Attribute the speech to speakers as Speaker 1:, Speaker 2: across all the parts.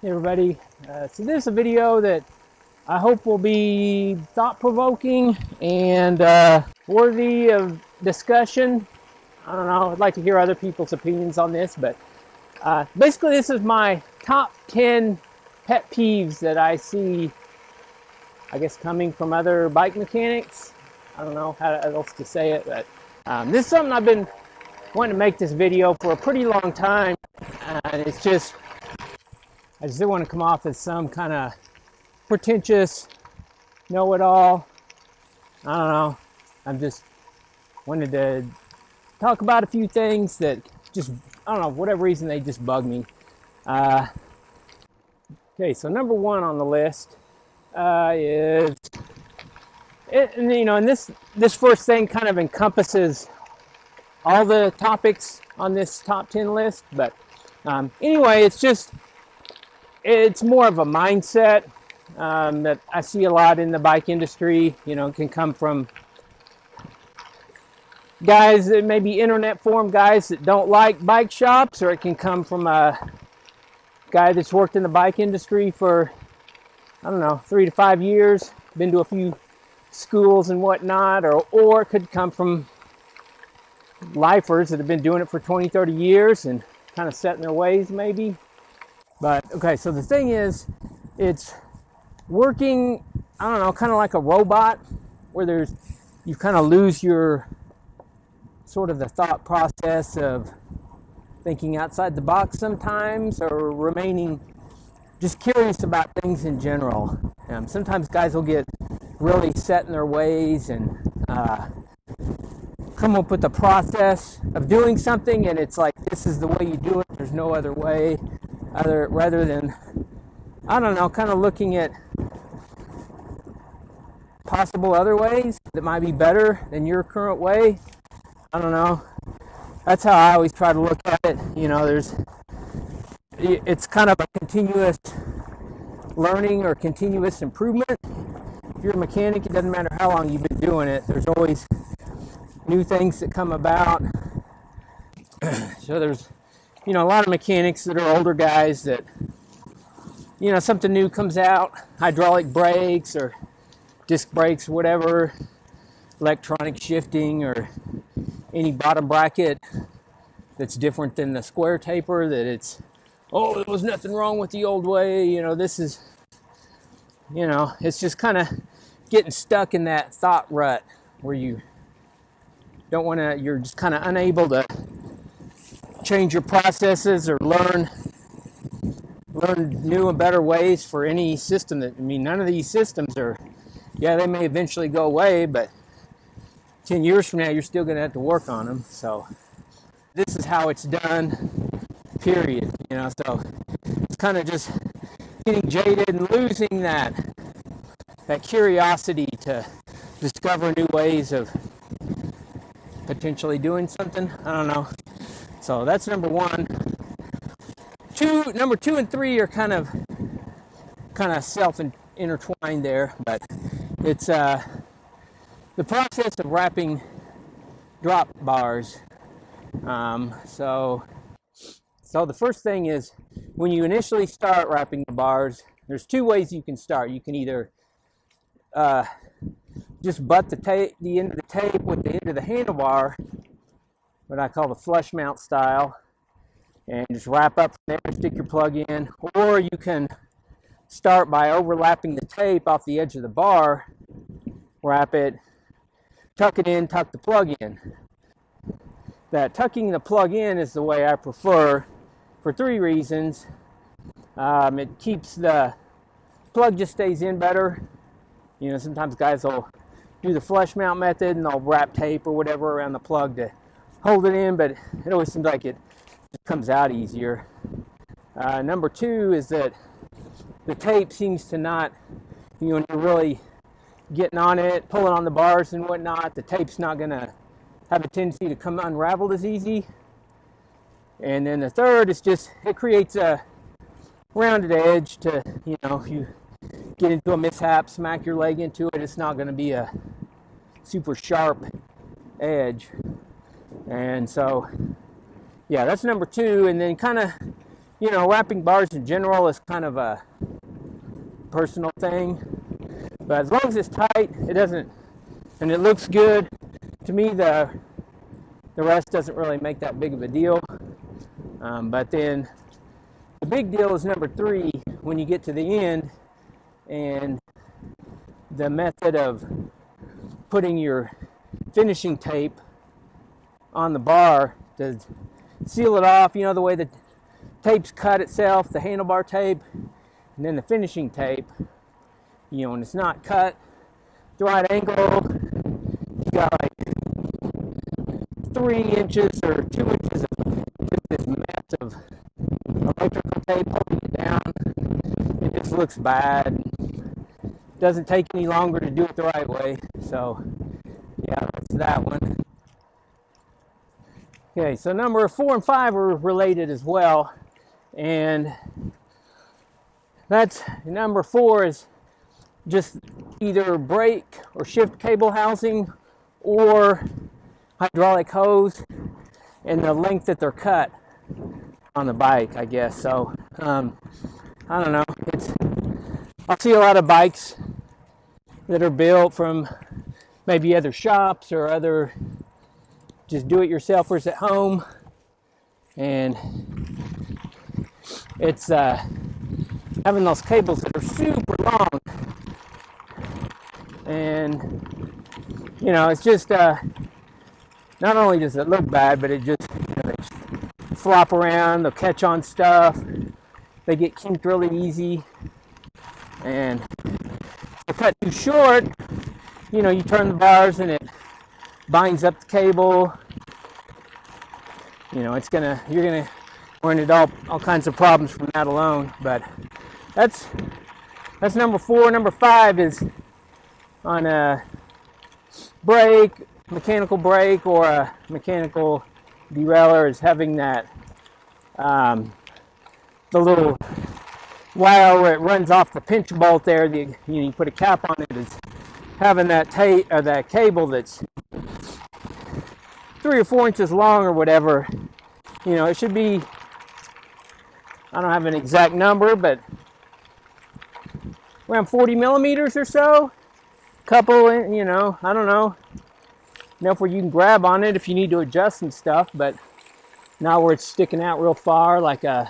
Speaker 1: Hey everybody, so this is a video that I hope will be thought-provoking and worthy of discussion. I don't know, I'd like to hear other people's opinions on this, but basically this is my top 10 pet peeves that I see, I guess, coming from other bike mechanics. I don't know how else to say it, but this is something I've been wanting to make this video for a pretty long time, and it's just I just didn't want to come off as some kind of pretentious know-it-all. I don't know. I'm just wanted to talk about a few things that just, I don't know, for whatever reason, they just bug me. Okay, so number one on the list is, and this first thing kind of encompasses all the topics on this top 10 list, but anyway, it's more of a mindset that I see a lot in the bike industry. You know, it can come from guys that may be internet forum guys that don't like bike shops, or it can come from a guy that's worked in the bike industry for, I don't know, 3 to 5 years, been to a few schools and whatnot, or it could come from lifers that have been doing it for 20, 30 years and kind of set in their ways maybe. But okay, so the thing is, it's working, I don't know, kind of like a robot, where you kind of lose your sort of the thought process of thinking outside the box sometimes, or remaining just curious about things in general. Sometimes guys will get really set in their ways and come up with a process of doing something, and it's like, this is the way you do it, there's no other way. Rather than, I don't know, kind of looking at possible other ways that might be better than your current way. I don't know. That's how I always try to look at it. You know, it's kind of a continuous learning or continuous improvement. If you're a mechanic, it doesn't matter how long you've been doing it. There's always new things that come about. So there's, a lot of mechanics that are older guys that, something new comes out, hydraulic brakes or disc brakes, whatever, electronic shifting, or any bottom bracket that's different than the square taper, that there was nothing wrong with the old way. This is, it's just kind of getting stuck in that thought rut where you don't want to, you're just kind of unable to change your processes or learn new and better ways for any system. None of these systems they may eventually go away, but 10 years from now, you're still going to have to work on them. So this is how it's done, period. So it's kind of just getting jaded and losing that curiosity to discover new ways of potentially doing something. I don't know. So that's number one. Number two and three are kind of self-intertwined there, but it's the process of wrapping drop bars. So the first thing is, when you initially start wrapping the bars, there's two ways you can start. You can either just butt the end of the tape with the end of the handlebar, what I call the flush mount style, and just wrap up from there, stick your plug in. Or you can start by overlapping the tape off the edge of the bar, wrap it, tuck it in, tuck the plug in. That tucking the plug in is the way I prefer, for 3 reasons. It keeps the plug, just stays in better. Sometimes guys will do the flush mount method and they'll wrap tape or whatever around the plug to hold it in, but it always seems like it just comes out easier. Number 2 is that the tape seems to not, when you're really getting on it, pulling on the bars and whatnot, the tape's not going to have a tendency to come unraveled as easy. And then the third is just, it creates a rounded edge to, if you get into a mishap, smack your leg into it, it's not going to be a super sharp edge. And so, yeah, that's number 2. And then kind of you know, wrapping bars in general is kind of a personal thing. But as long as it's tight, it doesn't, and it looks good, to me the rest doesn't really make that big of a deal. But then the big deal is number 3, when you get to the end, and the method of putting your finishing tape on the bar to seal it off. You know, the way the tape's cut itself, the handlebar tape, and then the finishing tape, you know, when it's not cut the right angle, you got like 3 inches or 2 inches of just this mess of electrical tape holding it down. It just looks bad. Doesn't take any longer to do it the right way. So yeah, that's that one. Okay, so number 4 and 5 are related as well, and that's number 4 is just either brake or shift cable housing or hydraulic hose, and the length that they're cut on the bike, I guess. So I don't know, I see a lot of bikes that are built from maybe other shops or other just do-it-yourselfers at home, and it's having those cables that are super long, and you know, it's just not only does it look bad, but it just, you know, they just flop around, they'll catch on stuff, they get kinked really easy, and if they cut too short, you know, you turn the bars and it binds up the cable. You know, you're gonna run into all kinds of problems from that alone. But that's number 4. Number 5 is on a brake, mechanical brake, or a mechanical derailleur, is having that the little wire where it runs off the pinch bolt there. You put a cap on it, is having that tape or that cable that's 3 or 4 inches long or whatever. You know, it should be, I don't have an exact number, but around 40 millimeters or so. Couple, you know, I don't know enough where you can grab on it if you need to adjust some stuff, but not where it's sticking out real far like a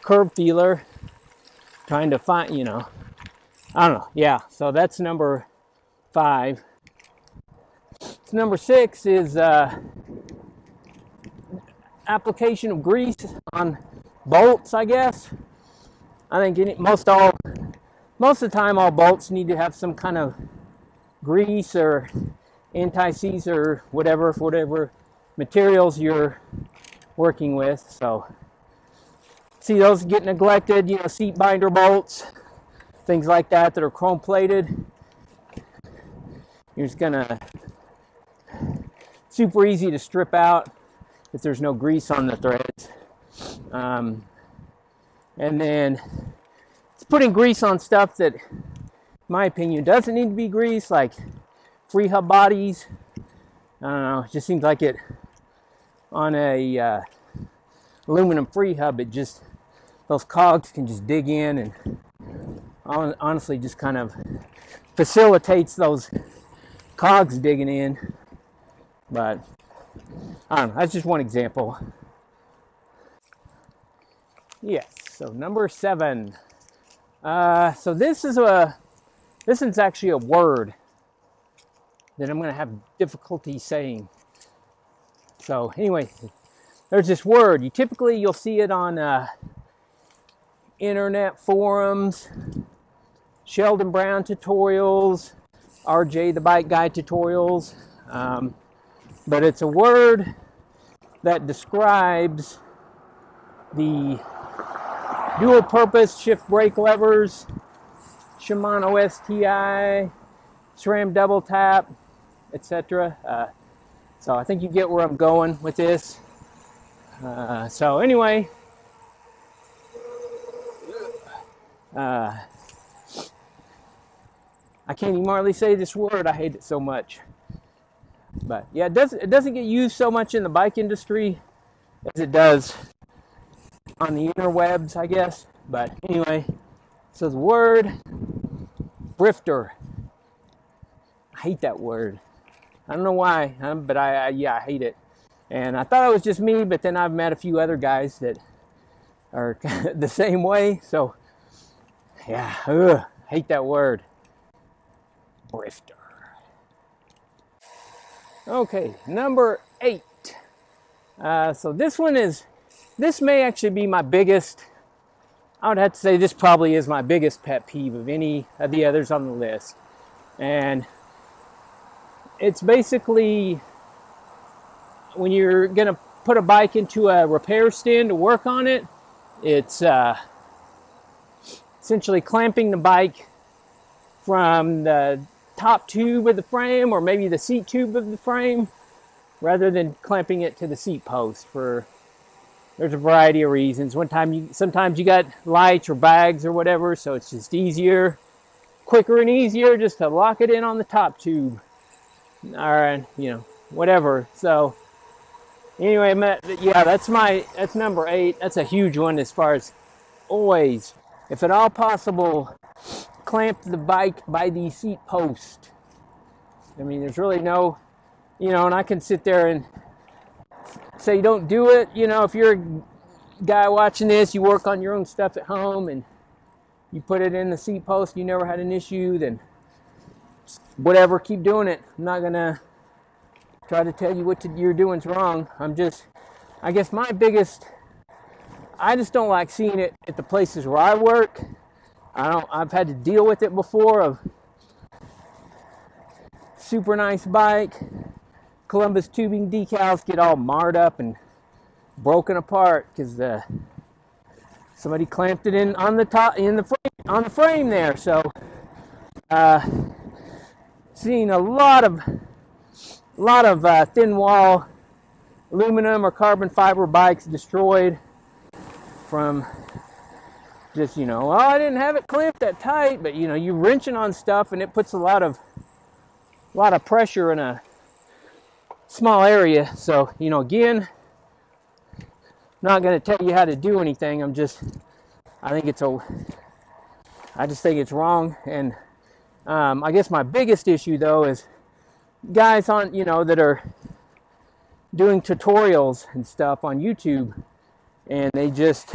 Speaker 1: curb feeler trying to find, you know, I don't know. Yeah, so that's number 5. So number 6 is application of grease on bolts, I guess. I think most of the time all bolts need to have some kind of grease or anti-seize or whatever, for whatever materials you're working with. So see those get neglected, you know, seat binder bolts, things like that are chrome plated. You're just gonna, super easy to strip out if there's no grease on the threads. And then it's putting grease on stuff that, in my opinion, doesn't need to be greased, like free hub bodies. I don't know, it just seems like it on a aluminum free hub, it just, those cogs can just dig in, and honestly just kind of facilitates those cogs digging in. But I don't know, that's just one example. Yes, so number 7. So this is actually a word that I'm going to have difficulty saying. So anyway, there's this word. You'll see it on internet forums, Sheldon Brown tutorials, RJ the Bike Guy tutorials. But it's a word that describes the dual purpose shift brake levers, Shimano STI, SRAM double tap, etc. So I think you get where I'm going with this. So anyway, I can't even hardly say this word. I hate it so much. But yeah, it doesn't get used so much in the bike industry as it does on the interwebs, I guess. But anyway, so the word Brister. I hate that word. I don't know why, but I hate it. And I thought it was just me, but then I've met a few other guys that are the same way. So yeah, hate that word. Brister. Okay, number 8. So this may actually be my biggest. I would have to say this probably is my biggest pet peeve of any of the others on the list. And it's basically when you're going to put a bike into a repair stand to work on it, it's essentially clamping the bike from the top tube of the frame, or maybe the seat tube of the frame, rather than clamping it to the seat post. There's a variety of reasons. Sometimes you got lights or bags or whatever, so it's just quicker and easier just to lock it in on the top tube. Or, whatever. So anyway, yeah, that's number 8. That's a huge one as far as always, if at all possible, clamp the bike by the seat post. I mean, there's really no, and I can sit there and say don't do it. If you're a guy watching this, you work on your own stuff at home and you put it in the seat post, you never had an issue, then whatever, keep doing it. I'm not gonna try to tell you what you're doing's wrong. I guess my biggest, I just don't like seeing it at the places where I work. I've had to deal with it before, of super nice bike, Columbus tubing decals get all marred up and broken apart because somebody clamped it in on the top, on the frame there. So seeing a lot of thin wall aluminum or carbon fiber bikes destroyed from just, I didn't have it clamped that tight, but you're wrenching on stuff and it puts a lot of pressure in a small area. So, again, not going to tell you how to do anything. I just think it's wrong. And I guess my biggest issue though is guys on, that are doing tutorials and stuff on YouTube, and they just,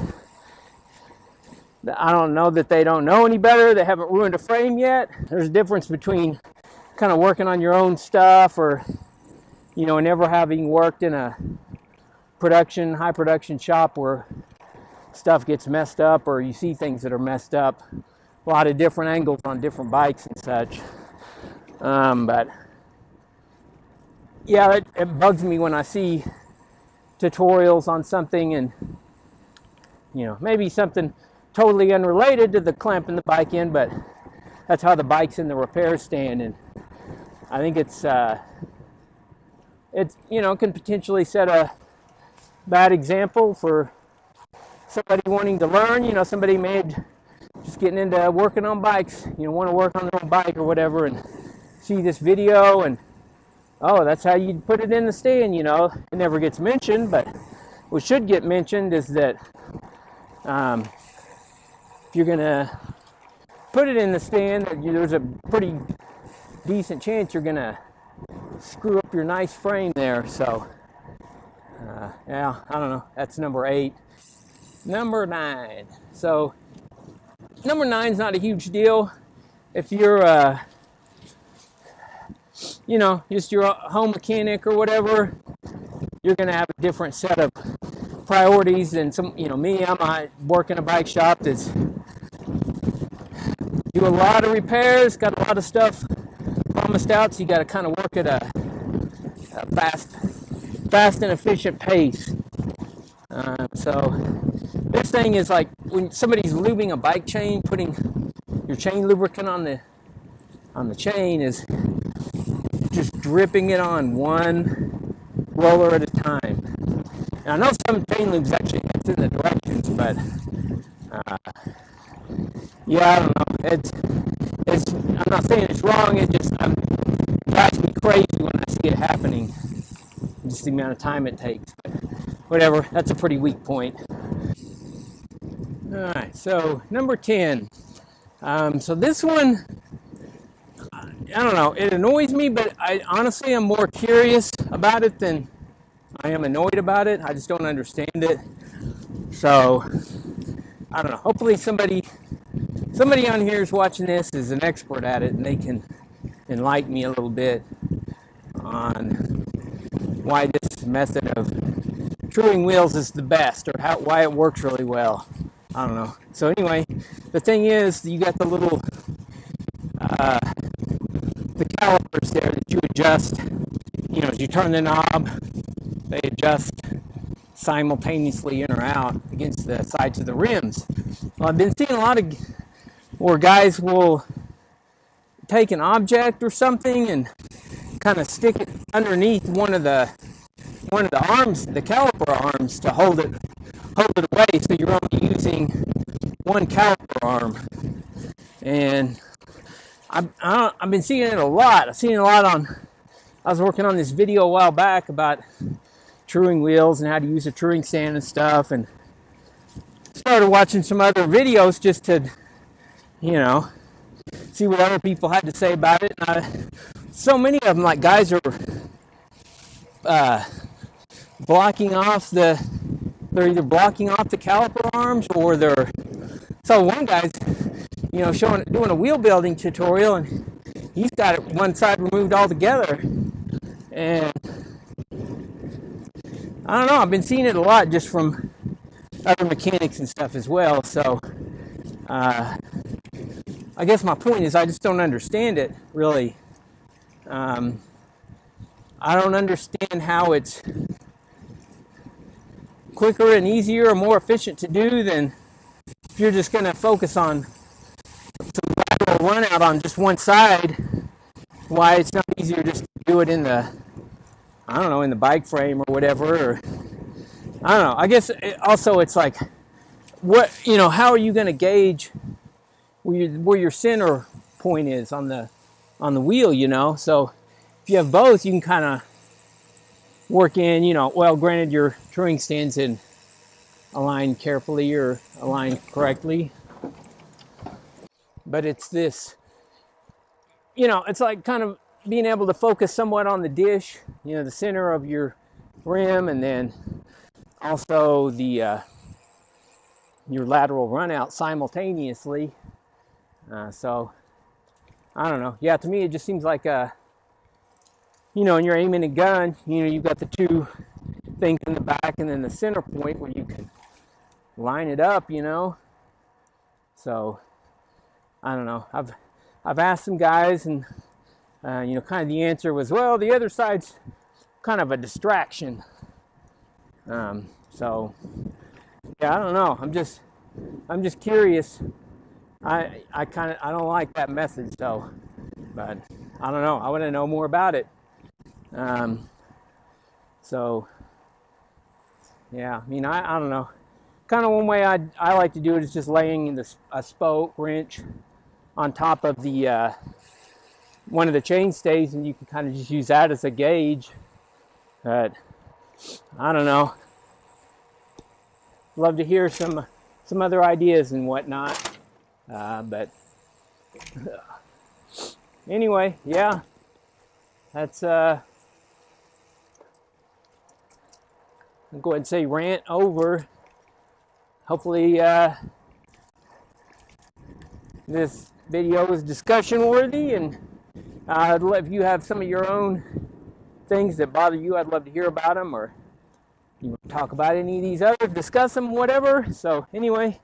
Speaker 1: I don't know that they don't know any better. They haven't ruined a frame yet. There's a difference between kind of working on your own stuff, or, never having worked in a high production shop where stuff gets messed up, or you see things that are messed up. A lot of different angles on different bikes and such. But yeah, it bugs me when I see tutorials on something and, maybe something totally unrelated to the clamping the bike in, but that's how the bike's in the repair stand. And I think it's can potentially set a bad example for somebody wanting to learn. Somebody just getting into working on bikes, want to work on their own bike or whatever, and see this video and, oh, that's how you put it in the stand. It never gets mentioned, but what should get mentioned is that if you're gonna put it in the stand, there's a pretty decent chance you're gonna screw up your nice frame there. So yeah, I don't know. That's number 8. Number 9. So number 9's not a huge deal if you're just your home mechanic or whatever. You're gonna have a different set of priorities than me. I'm working a bike shop that's do a lot of repairs, got a lot of stuff promised out, so you got to kind of work at a fast and efficient pace. So this thing is like when somebody's lubing a bike chain, putting your chain lubricant on the chain is just dripping it on one roller at a time. And I know some chain lubes actually gets in the directions, but yeah, I don't know. I'm not saying it's wrong. It just drives me crazy when I see it happening. Just the amount of time it takes. But whatever. That's a pretty weak point. All right, so number 10. So this one, I don't know, it annoys me, but I honestly am more curious about it than I am annoyed about it. I just don't understand it. So, I don't know. Hopefully somebody on here is watching this is an expert at it and they can enlighten me a little bit on why this method of truing wheels is the best, or why it works really well. I don't know. So anyway, the thing is, you got the little the calipers there that you adjust. You know, as you turn the knob, they adjust simultaneously in or out against the sides of the rims. Well, I've been seeing a lot of where guys will take an object or something and kind of stick it underneath one of the arms, the caliper arms, to hold it away, so you're only using one caliper arm. And I've been seeing it a lot. I've seen it a lot I was working on this video a while back about truing wheels and how to use a truing stand and stuff, and started watching some other videos just to, you know, see what other people had to say about it. And so many of them, like, guys are blocking off they're either blocking off the caliper arms, or so one guy's, you know, doing a wheel building tutorial, and he's got it one side removed altogether. And I don't know, I've been seeing it a lot just from other mechanics and stuff as well. So I guess my point is, I just don't understand it really. I don't understand how it's quicker and easier or more efficient to do than if you're just going to focus on some lateral run out on just one side. Why it's not easier just to do it in the, I don't know, in the bike frame or whatever. Or, I don't know. I guess it's like, what, you know, how are you going to gauge where your center point is on the wheel, you know? So if you have both, you can kind of work in, you know, well, granted your truing stand's aligned carefully or aligned correctly, but it's this, you know, it's like kind of being able to focus somewhat on the dish, you know, the center of your rim, and then also the your lateral run out simultaneously. So I don't know. Yeah, to me it just seems like you know, when you're aiming a gun, you know, you've got the two things in the back and then the center point where you can line it up, you know. So I don't know. I've asked some guys, and you know, kind of the answer was, well, the other side's kind of a distraction. So yeah, I don't know. I'm just curious. I don't like that method, so, but I don't know. I want to know more about it. So yeah, I mean, I don't know. Kind of one way I like to do it is just laying a spoke wrench on top of the one of the chain stays, and you can kind of just use that as a gauge. But I don't know. Love to hear some other ideas and whatnot. But anyway, yeah, that's I'll go ahead and say rant over. Hopefully this video was discussion worthy, and if you have some of your own things that bother you, I'd love to hear about them, or you want to talk about any of these others, discuss them, whatever. So anyway,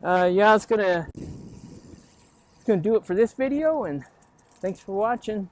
Speaker 1: yeah, it's gonna do it for this video, and thanks for watching.